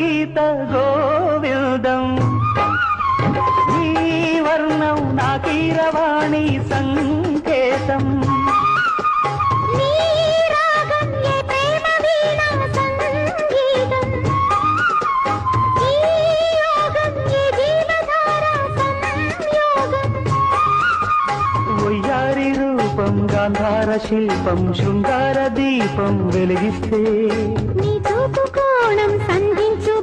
గీత గోవిల్దం ఈ వర్ణం నా కీరవాణి సంకేతం ఒయ్యారి రూపం గాంధార శిల్పం శృంగార దీపం వెలిగిస్తే నీ చూపు కోణం సంధించు